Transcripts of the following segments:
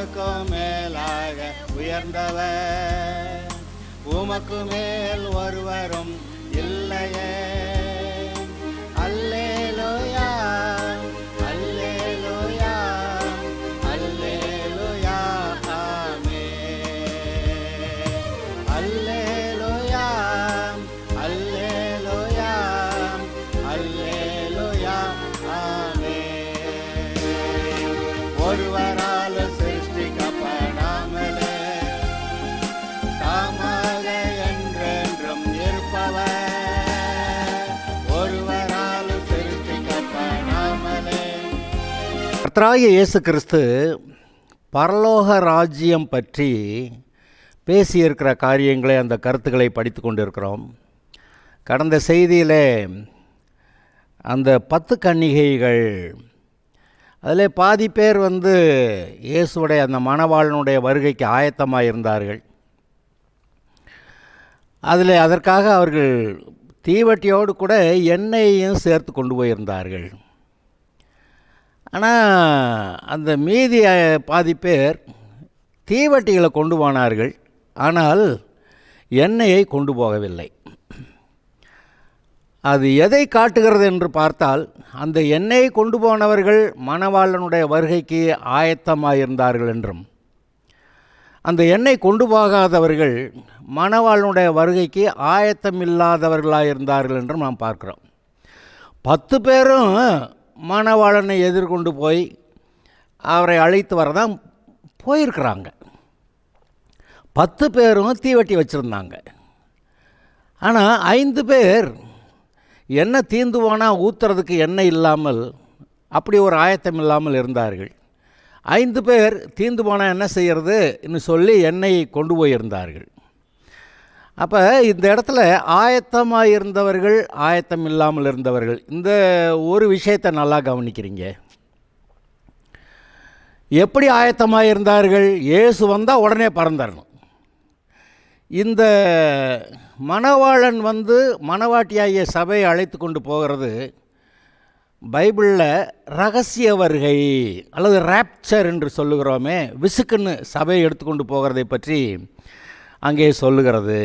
வானுக்கும் மேலாக உயர்ந்தவர், உமக்கு மேல் ஒருவரும் இல்லையே. அல்லேலூயா அல்லேலூயா அல்லேலூயா ஆமென். அல்லேலூயா அல்லேலூயா அல்லேலூயா ஆமென். ஒருவரால் சிருஷ்டிக்கப்படாமலே தாமாக என்றென்றும் இருப்பவர், ஒருவரால் சிருஷ்டிக்கப்படாமலே. கர்த்தராகிய இயேசு கிறிஸ்து பரலோக ராஜ்யம் பற்றி பேசியிருக்கிற காரியங்களை, அந்த கருத்துக்களை படித்து கொண்டிருக்கிறோம். கடந்த செய்தியிலே அந்த 10 கன்னிகைகள், அதில் பாதி பேர் இயேசுடைய அந்த மணவாளனுடைய வருகைக்கு ஆயத்தமாக இருந்தார்கள். அதில் அதற்காக அவர்கள் தீவட்டியோடு கூட எண்ணெயையும் சேர்த்து கொண்டு போயிருந்தார்கள். ஆனால் அந்த மீதி பாதி பேர் தீவட்டிகளை கொண்டு போனார்கள், ஆனால் எண்ணெயை கொண்டு போகவில்லை. அது எதை காட்டுகிறது என்று பார்த்தால், அந்த எண்ணெயை கொண்டு போனவர்கள் மணவாளனுடைய வருகைக்கு ஆயத்தமாக இருந்தார்கள் என்றும், அந்த எண்ணெய் கொண்டு போகாதவர்கள் மணவாளனுடைய வருகைக்கு ஆயத்தமில்லாதவர்களாக இருந்தார்கள் என்றும் நாம் பார்க்கிறோம். 10 பேரும் மணவாளனை எதிர்கொண்டு போய் அவரை அழைத்து வரதான் போயிருக்கிறாங்க. 10 பேரும் தீவட்டி வச்சுருந்தாங்க. ஆனால் 5 பேர் எண்ணெய் தீர்ந்து போனால் ஊற்றுறதுக்கு எண்ணெய் இல்லாமல், அப்படி ஒரு ஆயத்தம் இல்லாமல் இருந்தார்கள். 5 பேர் தீர்ந்து போனால் என்ன செய்கிறதுன்னு சொல்லி எண்ணெயை கொண்டு போயிருந்தார்கள். அப்போ இந்த இடத்துல ஆயத்தமாக இருந்தவர்கள், ஆயத்தம் இல்லாமல் இருந்தவர்கள், இந்த ஒரு விஷயத்தை நல்லா கவனிக்கிறீங்க. எப்படி ஆயத்தமாக இருந்தார்கள்? இயேசு வந்தால் உடனே பறந்துடணும். இந்த மணவாளன் மணவாட்டியாகிய சபையை அழைத்து கொண்டு போகிறது பைபிளில் ரகசிய வருகை அல்லது ராப்சர் என்று சொல்லுகிறோமே, விசுக்குன்னு சபையை எடுத்துக்கொண்டு போகிறதை பற்றி அங்கே சொல்லுகிறது.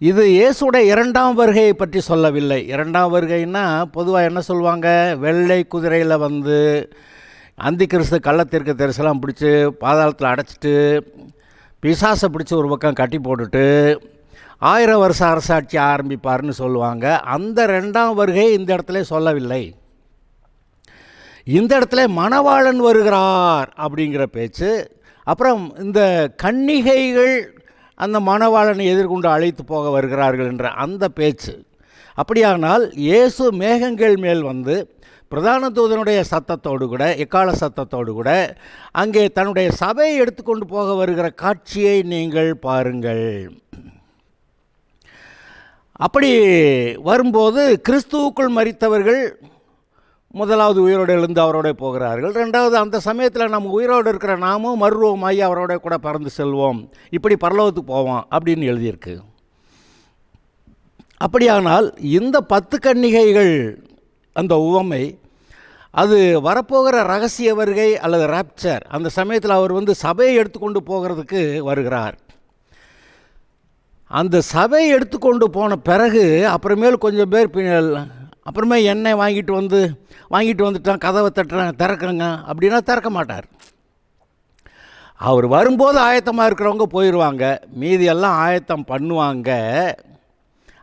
இது இயேசுடைய 2ஆம் வருகையை பற்றி சொல்லவில்லை. 2ஆம் வருகைன்னா பொதுவாக என்ன சொல்லுவாங்க? வெள்ளை குதிரையில் அந்தி கிறிஸ்து கள்ளத்திற்கு தரிசனம் பிடிச்சி பாதாளத்தில் அடைச்சிட்டு பிசாசை பிடிச்சி ஒரு பக்கம் கட்டி போட்டுட்டு 1000 வருஷ அரசாட்சி ஆரம்பிப்பார்னு சொல்லுவாங்க. அந்த 2ஆம் வருகை இந்த இடத்துல சொல்லவில்லை. இந்த இடத்துல மணவாளன் வருகிறார் அப்படிங்கிற பேச்சு, அப்புறம் இந்த கன்னிகைகள் அந்த மணவாளனை எதிர்கொண்டு அழைத்து போக வருகிறார்கள் என்ற அந்த பேச்சு. அப்படியானால் இயேசு மேகங்கள் மேல் பிரதான தூதனுடைய சத்தத்தோடு கூட, எக்கால சத்தத்தோடு கூட அங்கே தன்னுடைய சபையை எடுத்துக்கொண்டு போக வருகிற காட்சியை நீங்கள் பாருங்கள். அப்படி வரும்போது கிறிஸ்துவுக்குள் மரித்தவர்கள் முதலாவது உயிரோடு எழுந்து அவரோட போகிறார்கள். 2வது, அந்த சமயத்தில் நம்ம உயிரோடு இருக்கிற நாமும் மறுரூபமாகி அவரோட கூட பறந்து செல்வோம், இப்படி பரலோகத்துக்கு போவோம் அப்படின்னு எழுதியிருக்கு. அப்படியானால் இந்த 10 கன்னிகைகள் அந்த உவமை, அது வரப்போகிற ரகசிய வருகை அல்லது ராப்சர், அந்த சமயத்தில் அவர் சபையை எடுத்துக்கொண்டு போகிறதுக்கு வருகிறார். அந்த சபையை எடுத்துக்கொண்டு போன பிறகு அப்புறமேல் கொஞ்சம் பேர் அப்புறமே எண்ணெய் வாங்கிட்டு வந்துட்டான், கதவை தட்டுறேன் திறக்கிறேங்க அப்படின்னா திறக்க மாட்டார். அவர் வரும்போது ஆயத்தமாக இருக்கிறவங்க போயிடுவாங்க, மீதியெல்லாம் ஆயத்தம் பண்ணுவாங்க,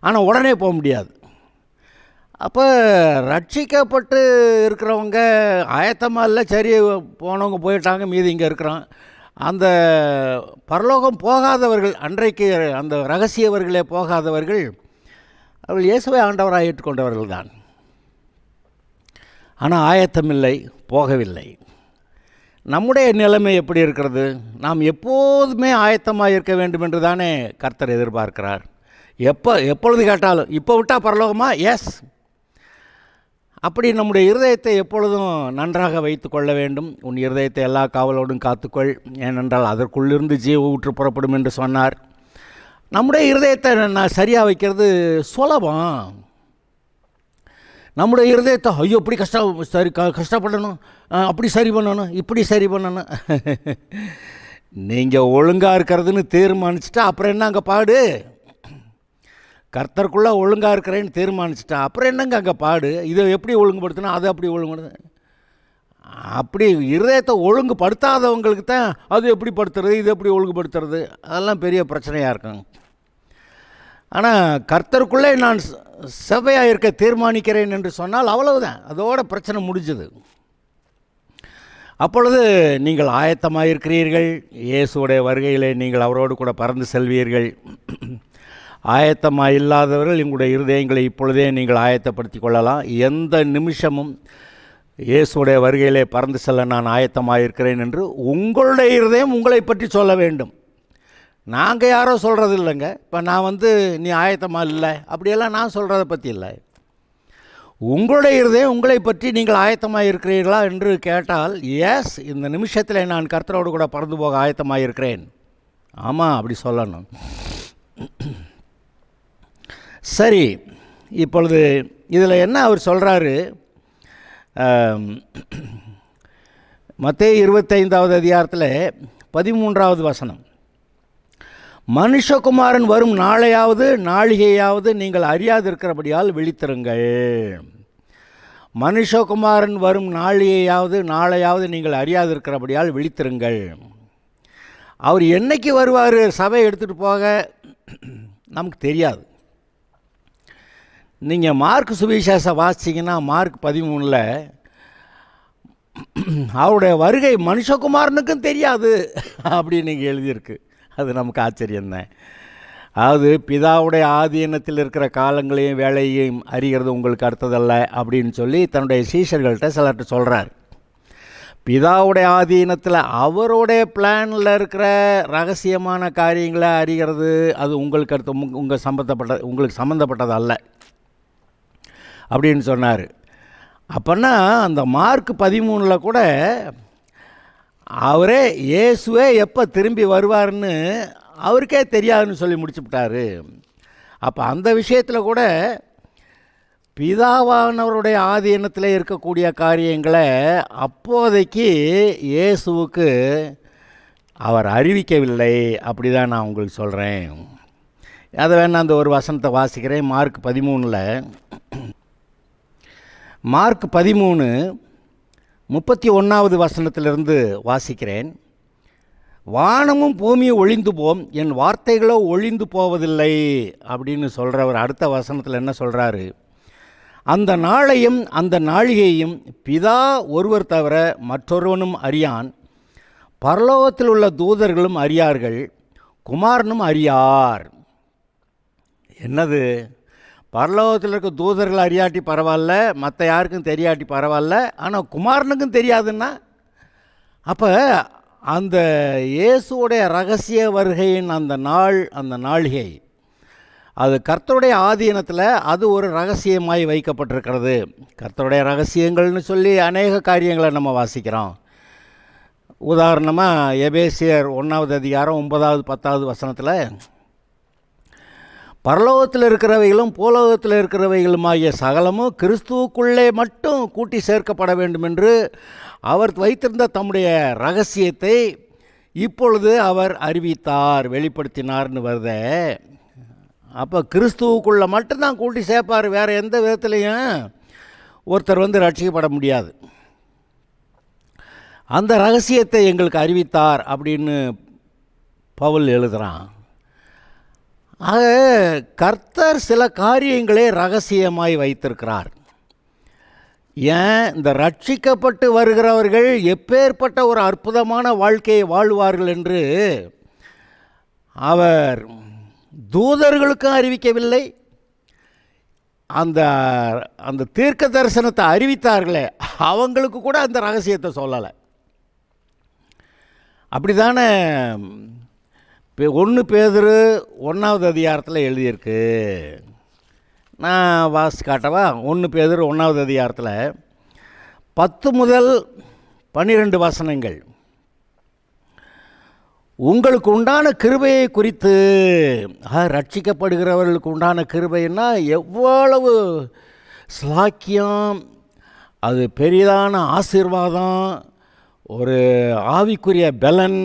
ஆனால் உடனே போக முடியாது. அப்போ ரட்சிக்கப்பட்டு இருக்கிறவங்க ஆயத்தமாக இல்லை, சரி போனவங்க போயிட்டாங்க, மீதி இங்கே இருக்கிறோம். அந்த பரலோகம் போகாதவர்கள், அன்றைக்கு அந்த ரகசியவர்களே போகாதவர்கள், அவர்கள் இயேசுவை ஆண்டவராக ஏற்றுக்கொண்டவர்கள் தான். ஆனால் ஆயத்தமில்லை, போகவில்லை. நம்முடைய நிலைமை எப்படி இருக்கிறது? நாம் எப்போதுமே ஆயத்தமாக இருக்க வேண்டும் என்று தானே கர்த்தர் எதிர்பார்க்கிறார். எப்பொழுது கேட்டாலும், இப்போ விட்டால் பரலோகமா? எஸ். அப்படி நம்முடைய இருதயத்தை எப்பொழுதும் நன்றாக வைத்து கொள்ள வேண்டும். உன் இருதயத்தை எல்லா காவலோடும் காத்துக்கொள், ஏனென்றால் அதற்குள்ளிருந்து ஜீவ ஊற்று புறப்படும் என்று சொன்னார். நம்முடைய இருதயத்தை நான் சரியாக வைக்கிறது சுலபம். நம்முடைய இருதயத்தை ஐயோ இப்படி கஷ்டப்படணும், அப்படி சரி பண்ணணும், இப்படி சரி பண்ணணும். நீங்கள் ஒழுங்காக இருக்கிறதுன்னு தீர்மானிச்சிட்டா அப்புறம் என்ன அங்கே பாடு? கர்த்தருக்குள்ளே ஒழுங்காக இருக்கிறேன்னு தீர்மானிச்சிட்டா அப்புறம் என்னங்க அங்கே பாடு? இதை எப்படி ஒழுங்குபடுத்தணும், அதை அப்படி ஒழுங்குபடுத்தணும். அப்படி இருதயத்தை ஒழுங்குபடுத்தாதவங்களுக்கு தான் அது எப்படி படுத்துறது, இது எப்படி ஒழுங்குபடுத்துறது, அதெல்லாம் பெரிய பிரச்சனையாக இருக்கும். ஆனால் கர்த்தருக்குள்ளே நான் செவ்வையாக இருக்க தீர்மானிக்கிறேன் என்று சொன்னால் அவ்வளவுதான், அதோட பிரச்சனை முடிஞ்சது. அப்பொழுது நீங்கள் ஆயத்தமாக இருக்கிறீர்கள், இயேசுடைய வருகையிலே நீங்கள் அவரோடு கூட பறந்து செல்வீர்கள். ஆயத்தமாக இல்லாதவர்கள் எங்களுடைய இருதயங்களை இப்பொழுதே நீங்கள் ஆயத்தப்படுத்தி கொள்ளலாம். எந்த நிமிஷமும் இயேசுடைய வருகையிலே பறந்து செல்ல நான் ஆயத்தமாக இருக்கிறேன் என்று உங்களுடைய இருதயம் உங்களை பற்றி சொல்ல வேண்டும். நாங்கள் யாரோ சொல்கிறது இல்லைங்க. இப்போ நான் நீ ஆயத்தமாக இல்லை அப்படியெல்லாம் நான் சொல்கிறத பற்றி இல்லை. உங்களுடைய இருதயம் உங்களை பற்றி நீங்கள் ஆயத்தமாக இருக்கிறீர்களா என்று கேட்டால், எஸ், இந்த நிமிஷத்தில் நான் கர்த்தரோடு கூட பறந்து போக ஆயத்தமாக இருக்கிறேன், ஆமாம் அப்படி சொல்லணும். சரி, இப்பொழுது இதில் என்ன அவர் சொல்கிறாரு? மத்தேயு 25வது அதிகாரத்தில் 13வது வசனம், மனுஷகுமாரன் வரும் நாளையாவது நாழிகையாவது நீங்கள் அறியாதிருக்கிறபடியால் விழித்திருங்கள். மனுஷகுமாரன் வரும் நாழிகையாவது நாளையாவது நீங்கள் அறியாதிருக்கிறபடியால் விழித்திருங்கள். அவர் என்னைக்கு வருவார் சபை எடுத்துகிட்டு போக நமக்கு தெரியாது. நீங்கள் மார்க் சுவிசேஷம் வாசிச்சிங்கன்னா மார்க் 13 அவருடைய வருகை மனுஷகுமாரனுக்கும் தெரியாது அப்படின்னு இங்கே எழுதியிருக்கு. அது நமக்கு ஆச்சரியம்தான். அதாவது பிதாவுடைய ஆதீனத்தில் இருக்கிற காலங்களையும் வேலையையும் அறிகிறது உங்களுக்கு அடுத்ததல்ல அப்படின்னு சொல்லி தன்னுடைய சீஷர்கள்ட்ட சிலர்கிட்ட சொல்கிறார். பிதாவுடைய ஆதீனத்தில் அவருடைய பிளானில் இருக்கிற ரகசியமான காரியங்களை அறிகிறது அது உங்களுக்கு அடுத்த உங்களுக்கு சம்மந்தப்பட்டது அல்ல அப்படின்னு சொன்னார். அப்போன்னா அந்த மார்க் 13 கூட அவரே இயேசுவே எப்போ திரும்பி வருவார்னு அவருக்கே தெரியாதுன்னு சொல்லி முடிச்சுவிட்டார். அப்போ அந்த விஷயத்தில் கூட பிதாவானவருடைய ஆதீனத்தில் இருக்கக்கூடிய காரியங்களை அப்போதைக்கு இயேசுவுக்கு அவர் அறிவிக்கவில்லை. அப்படி தான் நான் உங்களுக்கு சொல்கிறேன். அதை வேணா அந்த ஒரு வசனத்தை வாசிக்கிறேன். மார்க் 13:31வது வசனத்திலிருந்து வாசிக்கிறேன். வானமும் பூமியும் ஒழிந்து போம், என் வார்த்தைகளோ ஒழிந்து போவதில்லை அப்படின்னு சொல்கிறவர் அடுத்த வசனத்தில் என்ன சொல்கிறாரு? அந்த நாளையும் அந்த நாழிகையும் பிதா ஒருவர் தவிர மற்றொருவனும் அறியான், பரலோகத்தில் உள்ள தூதர்களும் அறியார்கள், குமாரனும் அறியார். என்னது? பரலோகத்தில் இருக்க தூதர்கள் அறியாட்டி பரவாயில்ல, மற்ற யாருக்கும் தெரியாட்டி பரவாயில்ல, ஆனால் குமாரனுக்கும் தெரியாதுன்னா அப்போ அந்த இயேசுடைய ரகசிய வருகையின் அந்த நாழிகை அது கர்த்தருடைய ஆதீனத்தில் அது ஒரு ரகசியமாய் வைக்கப்பட்டிருக்கிறது. கர்த்தருடைய ரகசியங்கள்னு சொல்லி அநேக காரியங்களை நம்ம வாசிக்கிறோம். உதாரணமாக எபேசியர் 1வது அதிகாரம் 9வது 10வது வசனத்தில் பரலோகத்தில் இருக்கிறவைகளும் பூலோகத்தில் இருக்கிறவைகளுமாகிய சகலமும் கிறிஸ்துவுக்குள்ளே மட்டும் கூட்டி சேர்க்கப்பட வேண்டும் என்று அவர் வைத்திருந்த தம்முடைய ரகசியத்தை இப்பொழுது அவர் அறிவித்தார், வெளிப்படுத்தினார்னு வருத. அப்போ கிறிஸ்துவுக்குள்ளே மட்டும்தான் கூட்டி சேர்ப்பார், வேறு எந்த விதத்துலேயும் ஒருத்தர் ரட்சிக்கப்பட முடியாது. அந்த ரகசியத்தை எங்களுக்கு அறிவித்தார் அப்படின்னு பவுல் எழுதுகிறான். ஆக கர்த்தர் சில காரியங்களே ரகசியமாய் வைத்திருக்கிறார். ஏன்? இந்த ரட்சிக்கப்பட்டு வருகிறவர்கள் எப்பேற்பட்ட ஒரு அற்புதமான வாழ்க்கையை வாழ்வார்கள் என்று அவர் தூதர்களுக்கும் அறிவிக்கவில்லை. அந்த அந்த தீர்க்க தரிசனத்தை அறிவித்தார்களே அவங்களுக்கு கூட அந்த ரகசியத்தை சொல்லலை. அப்படி தானே 1 பேதுரு 1வது அதிகாரத்தில் எழுதியிருக்கு. நான் வாசி காட்டவா? 1 பேதுரு 1வது அதிகாரத்தில் 10 முதல் 12 வசனங்கள். உங்களுக்கு உண்டான கிருபையை குறித்து, ரட்சிக்கப்படுகிறவர்களுக்கு உண்டான கிருபைன்னா எவ்வளவு ஸ்லாக்கியம், அது பெரிதான ஆசீர்வாதம், ஒரு ஆவிக்குரிய பலன்,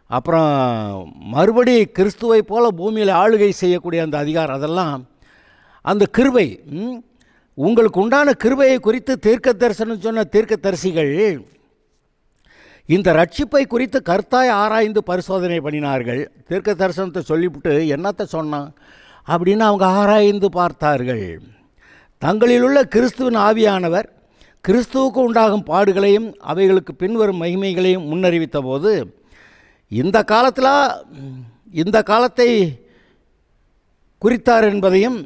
அப்புறம் மறுபடி கிறிஸ்துவை போல பூமியில் ஆளுகை செய்யக்கூடிய அந்த அதிகாரம், அதெல்லாம் அந்த கிருபை. உங்களுக்கு உண்டான கிருபையை குறித்து தீர்க்க தரிசனம் சொன்ன தீர்க்க தரிசிகள் இந்த ரட்சிப்பை குறித்து கர்த்தாய் ஆராய்ந்து பரிசோதனை பண்ணினார்கள். தீர்க்க தரிசனத்தை சொல்லிவிட்டு என்னத்தை சொன்னான் அப்படின்னு அவங்க ஆராய்ந்து பார்த்தார்கள். தங்களில் உள்ள கிறிஸ்துவின் ஆவியானவர் கிறிஸ்துவுக்கு உண்டாகும் பாடுகளையும் அவைகளுக்கு பின்வரும் மகிமைகளையும் முன்னறிவித்த போது இந்த காலத்தை குறித்தார் என்பதையும்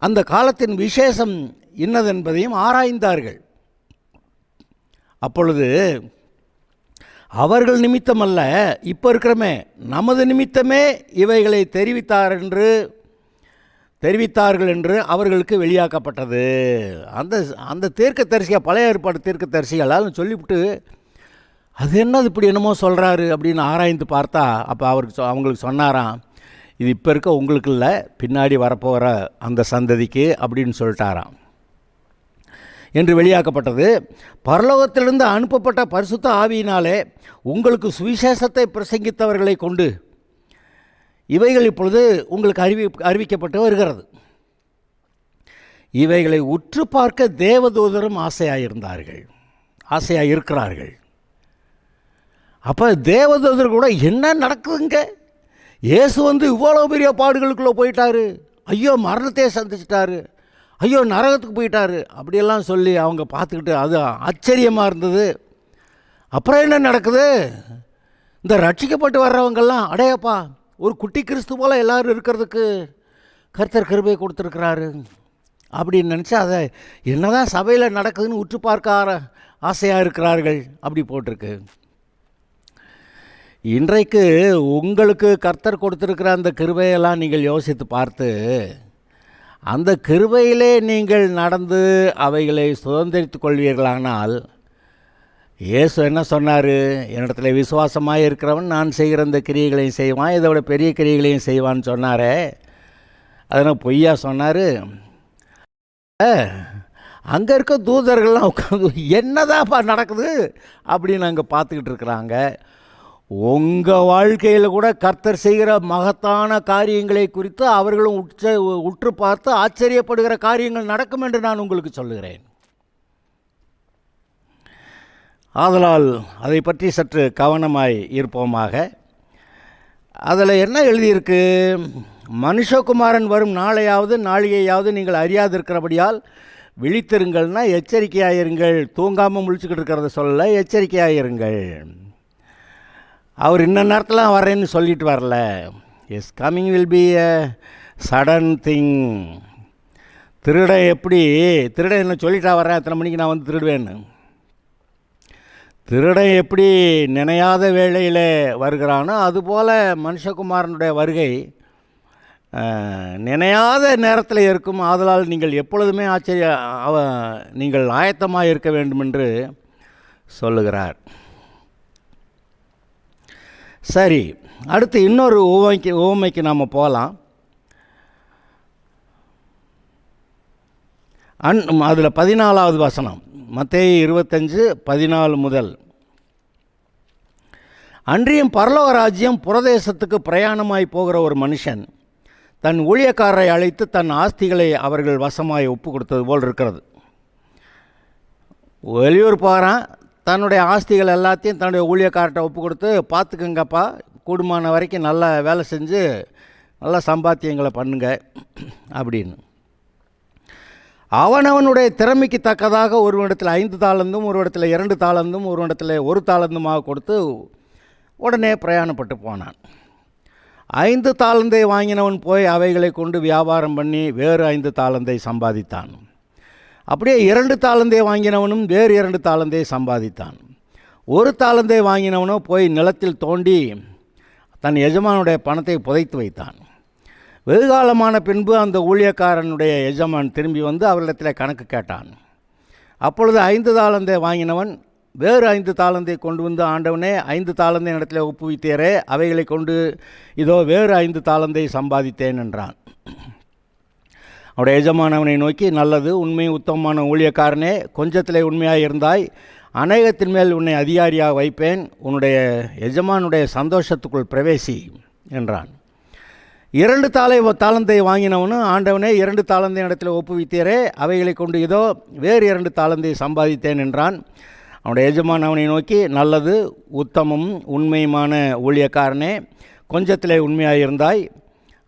அந்த காலத்தின் விசேஷம் இன்னதென்பதையும் ஆராய்ந்தார்கள். அப்பொழுது அவர்கள் நிமித்தமல்ல, இப்போ இருக்கிறமே நமது நிமித்தமே இவைகளை தெரிவித்தார்கள் என்று அவர்களுக்கு வெளியாக்கப்பட்டது. அந்த தீர்க்கதரிசிகள், பழைய ஏற்பாடு தீர்க்கதரிசிகள் அதெல்லாம் சொல்லிவிட்டு அது என்னது இப்படி என்னமோ சொல்கிறாரு அப்படின்னு ஆராய்ந்து பார்த்தா, அப்போ அவங்களுக்கு சொன்னாராம், இது இப்போ இருக்க உங்களுக்கு இல்லை, பின்னாடி வரப்போகிற அந்த சந்ததிக்கு அப்படின்னு சொல்லிட்டாராம் என்று வெளியாக்கப்பட்டது. பரலோகத்திலிருந்து அனுப்பப்பட்ட பரிசுத்த ஆவியினாலே உங்களுக்கு சுவிசேஷத்தை பிரசங்கித்தவர்களை கொண்டு இவைகள் இப்பொழுது உங்களுக்கு அறிவிக்கப்பட்டு வருகிறது. இவைகளை உற்று பார்க்க தேவதூதரும் ஆசையாக இருக்கிறார்கள். அப்போ தேவதூதர் கூட என்ன நடக்குதுங்க, இயேசு இவ்வளோ பெரிய பாடுகளுக்குள்ளே போயிட்டாரு, ஐயோ மரணத்தையே சந்திச்சிட்டாரு, ஐயோ நரகத்துக்கு போயிட்டாரு அப்படியெல்லாம் சொல்லி அவங்க பார்த்துக்கிட்டு அது ஆச்சரியமாக இருந்தது. அப்புறம் என்ன நடக்குது, இந்த ரட்சிக்கப்பட்டு வர்றவங்கெல்லாம் அடையப்பா ஒரு குட்டி கிறிஸ்து போல் எல்லோரும் இருக்கிறதுக்கு கர்த்தர் கிருபை கொடுத்துருக்கிறாரு அப்படின்னு நினச்சி அதை என்னதான் சபையில் நடக்குதுன்னு உற்று பார்க்க ஆசையாக இருக்கிறார்கள் அப்படி போட்டிருக்கு. இன்றைக்கு உங்களுக்கு கர்த்தர் கொடுத்துருக்கிற அந்த கிருபையெல்லாம் நீங்கள் யோசித்து பார்த்து அந்த கிருபையிலே நீங்கள் நடந்து அவைகளை சுதந்திரித்து கொள்வீர்களானால், இயேசு என்ன சொன்னார், என்னிடத்துல விசுவாசமாக இருக்கிறவன் நான் செய்கிற இந்த கிரியைகளையும் செய்வான், இதை விட பெரிய கிரியைகளையும் செய்வான்னு சொன்னாரே, அதனால் பொய்யா சொன்னார். அங்கே இருக்க தூதர்கள்லாம் உட்காந்து என்னதான்ப்பா நடக்குது அப்படின்னு அங்கே பார்த்துக்கிட்டு இருக்கிறாங்க. உங்கள் வாழ்க்கையில் கூட கர்த்தர் செய்கிற மகத்தான காரியங்களை குறித்து அவர்களும் உற்று பார்த்து ஆச்சரியப்படுகிற காரியங்கள் நடக்கும் என்று நான் உங்களுக்கு சொல்லுகிறேன். ஆதலால் அதை பற்றி சற்று கவனமாய் இருப்போமாக. அதில் என்ன எழுதியிருக்கு, மனுஷகுமாரன் வரும் நாளையாவது நீங்கள் அறியாதிருக்கிறபடியால் விழித்திருங்கள்னா எச்சரிக்கையாயிருங்கள். தூங்காமல் முழிச்சுக்கிட்டு இருக்கிறத சொல்ல, எச்சரிக்கையாயிருங்கள். அவர் இன்ன நேரத்தில் வரேன்னு சொல்லிட்டு வரல. As coming will be a sudden thing. திருடன் என்ன சொல்லிட்டா வரேன், எத்தனை மணிக்கு நான் திருடுவேன்னு. திருடன் எப்படி நினையாத வேளையில் வருகிறானோ அதுபோல் மனுஷகுமாரனுடைய வருகை நினையாத நேரத்தில் இருக்கும். ஆதலால் நீங்கள் எப்பொழுதுமே நீங்கள் ஆயத்தமாக இருக்க வேண்டும் என்று சொல்லுகிறார். சரி, அடுத்து இன்னொரு உவமைக்கு நாம் போகலாம். அதில் 14வது வசனம், மத்தேயு 25:14 முதல். அன்றியும் பரலோக ராஜ்யம் புரதேசத்துக்கு பிரயாணமாய் போகிற ஒரு மனுஷன் தன் ஊழியக்காரரை அழைத்து தன் ஆஸ்திகளை அவர்கள் வசமாய் ஒப்பு கொடுத்தது போல் இருக்கிறது. வெளியூர் போகிறான், தன்னுடைய ஆஸ்திகள் எல்லாத்தையும் தன்னுடைய ஊழியக்கார்ட்ட ஒப்பு கொடுத்து, பார்த்துக்குங்கப்பா, கூடுமான வரைக்கும் நல்லா வேலை செஞ்சு நல்லா சம்பாத்தியங்களை பண்ணுங்க அப்படின்னு. அவனவனுடைய திறமைக்கு தக்கதாக ஒரு இடத்துல 5 தாலந்தும், ஒரு இடத்துல 2 தாலந்தும், ஒரு இடத்துல 1 தாலந்துமாக கொடுத்து உடனே பிரயாணப்பட்டு போனான். 5 தாலந்தை வாங்கினவன் போய் அவைகளை கொண்டு வியாபாரம் பண்ணி வேறு 5 தாலந்தை சம்பாதித்தான். அப்படியே 2 தாலந்தை வாங்கினவனும் வேறு 2 தாலந்தை சம்பாதித்தான். 1 தாலந்தை வாங்கினவனோ போய் நிலத்தில் தோண்டி தன் எஜமானுடைய பணத்தை புதைத்து வைத்தான். வெகுகாலமான பின்பு அந்த ஊழியக்காரனுடைய எஜமான் திரும்பி வந்து அவரிடத்தில் கணக்கு கேட்டான். அப்பொழுது 5 தாலந்தை வாங்கினவன் வேறு 5 தாலந்தை கொண்டு வந்து, ஆண்டவனே 5 தாலந்தை இடத்துல ஒப்புவித்தேரே, அவைகளை கொண்டு இதோ வேறு 5 தாலந்தை சம்பாதித்தேன் என்றான். அவனுடைய எஜமானவனை நோக்கி, நல்லது, உண்மை உத்தமமான ஊழியக்காரனே, கொஞ்சத்திலே உண்மையாக இருந்தாய், அநேகத்தின் மேல் உன்னை அதிகாரியாக வைப்பேன், உன்னுடைய எஜமானுடைய சந்தோஷத்துக்குள் பிரவேசி என்றான். 2 தாலந்தை வாங்கினவனும், ஆண்டவனே 2 தாலந்தை இடத்துல ஒப்புவித்தீரே, அவைகளை கொண்டு இதோ வேறு 2 தாலந்தை சம்பாதித்தேன் என்றான். அவனுடைய எஜமான் அவனை நோக்கி, நல்லது, உத்தமும் உண்மையுமான ஊழியக்காரனே, கொஞ்சத்திலே உண்மையாக இருந்தாய்,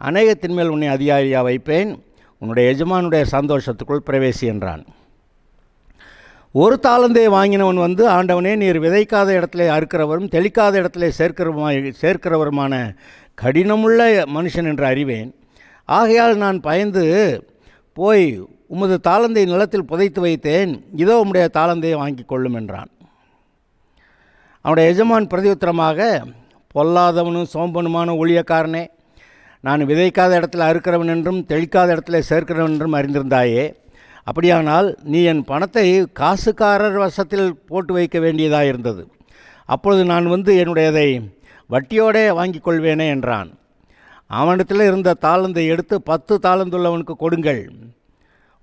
அநேகத்தின் மேல் உன்னை அதிகாரியாக வைப்பேன், உன்னுடைய எஜமானுடைய சந்தோஷத்துக்குள் பிரவேசி என்றான். 1 தாலந்தை வாங்கினவன் வந்து, ஆண்டவனே, நீர் விதைக்காத இடத்துல அறுக்கிறவரும் தெளிக்காத இடத்துல சேர்க்கிறவருமான கடினமுள்ள மனுஷன் என்று அறிவேன். ஆகையால் நான் பயந்து போய் உமது தாளந்தை நிலத்தில் புதைத்து வைத்தேன், இதோ உம்முடைய தாளந்தையை வாங்கி கொள்ளும் என்றான். அவனுடைய எஜமான் பிரதியுத்தரமாக, பொல்லாதவனும் சோம்பனுமான ஊழியக்காரனே, நான் விதைக்காத இடத்துல அறுக்கிறவன் என்றும் தெளிக்காத இடத்துல சேர்க்கிறவன் என்றும் அறிந்திருந்தாயே, அப்படியானால் நீ என் பணத்தை காசுக்காரர் வசத்தில் போட்டு வைக்க வேண்டியதாக இருந்தது. அப்பொழுது நான் வந்து என்னுடையதை வட்டியோடே வாங்கி கொள்வேனே என்றான். அவனிடத்தில் இருந்த தாளந்தை எடுத்து 10 தாளந்துள்ளவனுக்கு கொடுங்கள்.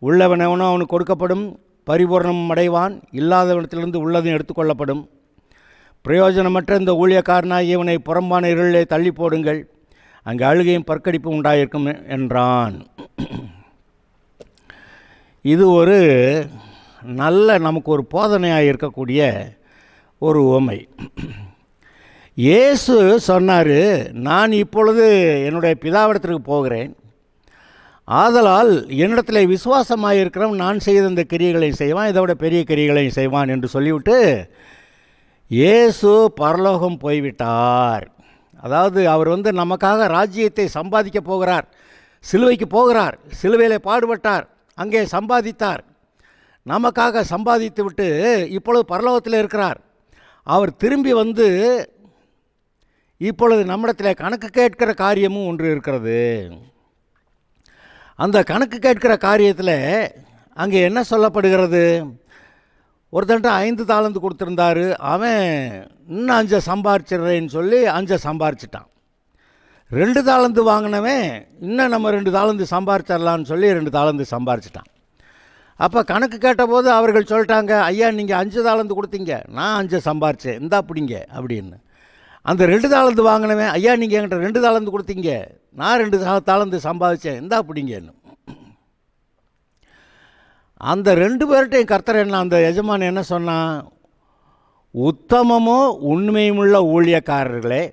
உள்ளவனவனோ அவனுக்கு கொடுக்கப்படும், பரிபூர்ணம் அடைவான். இல்லாதவனத்திலிருந்து உள்ளதும் எடுத்துக்கொள்ளப்படும். பிரயோஜனமற்ற இந்த ஊழியக்காரனாகி இவனை புறம்பான இருளிலே தள்ளி போடுங்கள், அங்கே அழுகையும் பற்கடிப்பும் உண்டாயிருக்கும் என்றான். இது ஒரு நல்ல நமக்கு ஒரு போதனையாக இருக்கக்கூடிய ஒரு உவமை. இயேசு சொன்னார், நான் இப்பொழுது என்னுடைய பிதாவிடத்திற்கு போகிறேன், ஆதலால் என்னிடத்தில் விசுவாசமாக இருக்கிறவன் நான் செய்த இந்த கிரியைகளை செய்வான், இதை விட பெரிய கிரியைகளை செய்வான் என்று சொல்லிவிட்டு இயேசு பரலோகம் போய்விட்டார். அதாவது அவர் வந்து நமக்காக ராஜ்யத்தை சம்பாதிக்க போகிறார், சிலுவைக்கு போகிறார், சிலுவையிலே பாடுபட்டார், அங்கே சம்பாதித்தார், நமக்காக சம்பாதித்து விட்டு இப்பொழுது பரலோகத்தில் இருக்கிறார். அவர் திரும்பி வந்து இப்பொழுது நம்மிடத்தில் கணக்கு கேட்கிற காரியமும் ஒன்று இருக்கிறது. அந்த கணக்கு கேட்கிற காரியத்தில் அங்கே என்ன சொல்லப்படுகிறது? ஒருத்தன்ட்ட 5 தாளந்து கொடுத்துருந்தாரு, அவன் இன்னும் 5 சம்பாரிச்சிடுறேன்னு சொல்லி 5 சம்பாரிச்சிட்டான். 2 தாளந்து வாங்கினவன் இன்னும் நம்ம 2 தாளந்து சம்பாரிச்சிடலான்னு சொல்லி 2 தாளந்து சம்பாரிச்சிட்டான். அப்போ கணக்கு கேட்டபோது அவர்கள் சொல்லிட்டாங்க, ஐயா நீங்கள் 5 தாளந்து கொடுத்தீங்க, நான் 5 சம்பாரித்தேன், இந்தா பிடிங்க அப்படின்னு. அந்த 2 தாளந்து வாங்கினவன், ஐயா நீங்கள் என்கிட்ட 2 தாளந்து கொடுத்தீங்க, நான் 2 தாளந்து சம்பாதிச்சேன், இந்தா பிடிங்கன்னு. அந்த 2 பேர்கிட்டையும் கர்த்தர் என்ன, அந்த எஜமான் என்ன சொன்னான்? உத்தமமோ உண்மையுமுள்ள ஊழியக்காரர்களே,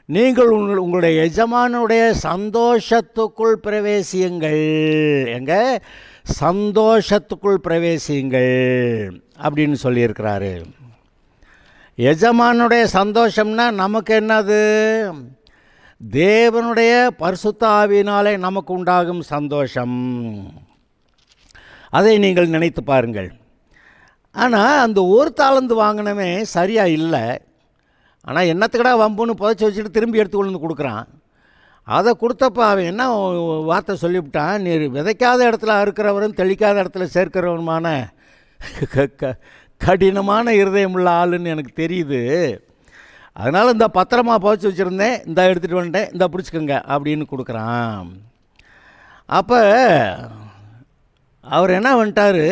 நீங்கள் உங்களுடைய எஜமானுடைய சந்தோஷத்துக்குள் பிரவேசியுங்கள். எங்க சந்தோஷத்துக்குள் பிரவேசியுங்கள் அப்படின்னு சொல்லியிருக்கிறாரு. எஜமானுடைய சந்தோஷம்னா நமக்கு என்னது? தேவனுடைய பரிசுத்த ஆவியினாலே நமக்கு உண்டாகும் சந்தோஷம். அதை நீங்கள் நினைத்து பாருங்கள். ஆனால் அந்த 1 தாளந்து வாங்கினவே சரியாக இல்லை. ஆனால் என்னத்துக்கடா வம்புன்னு புதைச்சி வச்சுட்டு திரும்பி எடுத்துக்கொண்டு வந்து கொடுக்குறான். அதை கொடுத்தப்ப அவன் என்ன வார்த்தை சொல்லிவிட்டான்? நீ விதைக்காத இடத்துல அறுக்கிறவரும் தெளிக்காத இடத்துல சேர்க்கிறவருமான கடினமான இருதயமுள்ள ஆளுன்னு எனக்கு தெரியுது. அதனால் இந்த பத்திரமா புதைச்சி வச்சுருந்தேன், இந்த எடுத்துகிட்டு வந்துட்டேன், இந்த பிடிச்சிக்கோங்க அப்படின்னு கொடுக்குறான். அப்போ அவர் என்ன பண்ணிட்டார்?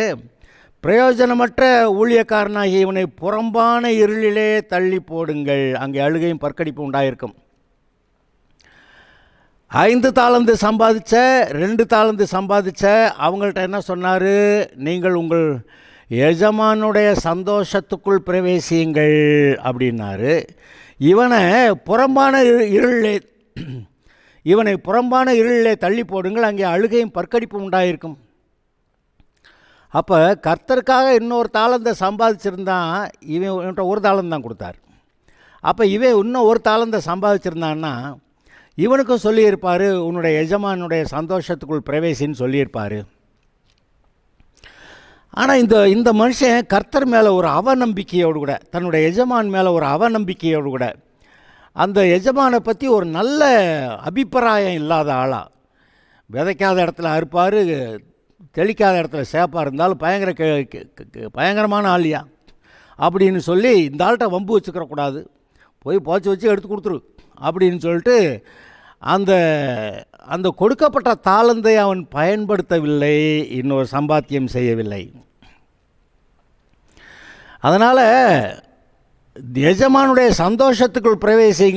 பிரயோஜனமற்ற ஊழியக்காரனாகி இவனை புறம்பான இருளிலே தள்ளி போடுங்கள், அங்கே அழுகையும் பற்கடிப்பும் உண்டாயிருக்கும். 5 தாளந்து சம்பாதிச்ச 2 தாளந்து சம்பாதிச்ச அவங்கள்ட்ட என்ன சொன்னார்? நீங்கள் உங்கள் எஜமானுடைய சந்தோஷத்துக்குள் பிரவேசியுங்கள் அப்படின்னாரு. இவனை புறம்பான இருளிலே தள்ளி போடுங்கள், அங்கே அழுகையும் பற்கடிப்பும் உண்டாயிருக்கும். அப்போ கர்த்தருக்காக இன்னொரு தாளந்தை சம்பாதிச்சிருந்தான், இவன்கிட்ட 1 தாளந்து தான் கொடுத்தார். அப்போ இவன் இன்னும் 1 தாளந்தை சம்பாதிச்சிருந்தான்னா இவனுக்கும் சொல்லியிருப்பார், உன்னுடைய எஜமானுடைய சந்தோஷத்துக்குள் பிரவேசின்னு சொல்லியிருப்பார். ஆனால் இந்த மனுஷன் கர்த்தர் மேலே ஒரு அவநம்பிக்கையோடு கூட, தன்னுடைய எஜமான் மேலே ஒரு அவநம்பிக்கையோடு கூட, அந்த எஜமானை பற்றி ஒரு நல்ல அபிப்பிராயம் இல்லாத ஆளாக, விதைக்காத இடத்துல அறுப்பார், தெளிக்காத இடத்துல சேப்பாக இருந்தாலும் பயங்கரமான ஆளியா அப்படின்னு சொல்லி இந்த ஆள்கிட்ட வம்பு வச்சுக்கிறக்கூடாது, போய் போச்சு வச்சு எடுத்து கொடுத்துரு அப்படின்னு சொல்லிட்டு அந்த கொடுக்கப்பட்ட தாளந்தை அவன் பயன்படுத்தவில்லை, இன்னொரு சம்பாத்தியம் செய்யவில்லை. அதனால் எஜமானுடைய சந்தோஷத்துக்குள் பிரவேசிங்க.